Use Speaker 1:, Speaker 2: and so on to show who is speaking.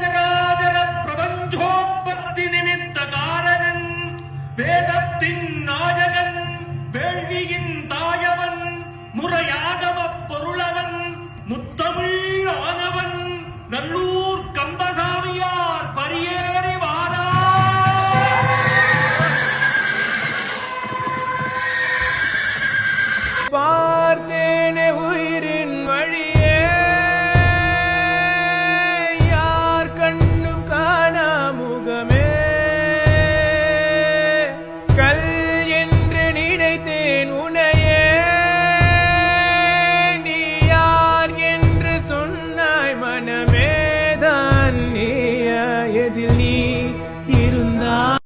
Speaker 1: நிராதர பிரபஞ்சோத்பத்தி நிமித்த காரணன், வேதத்தின் நாயகன், வேள்வியின் தாயவன், முறையாகம பொருளவன், முத்தமிழ் ஆனவன், நல்லூர் கம்பசாமியார் பரியேறி வாரா.
Speaker 2: பார்த்தேனே உயிரின் வழியே, யார் கண்ணும் காணா முகமே, கல் என்று நினைத்தேன் உனையே, நீ யார் என்று சொன்னாய் மனமேதான், நீ எதில் நீ இருந்தாய்.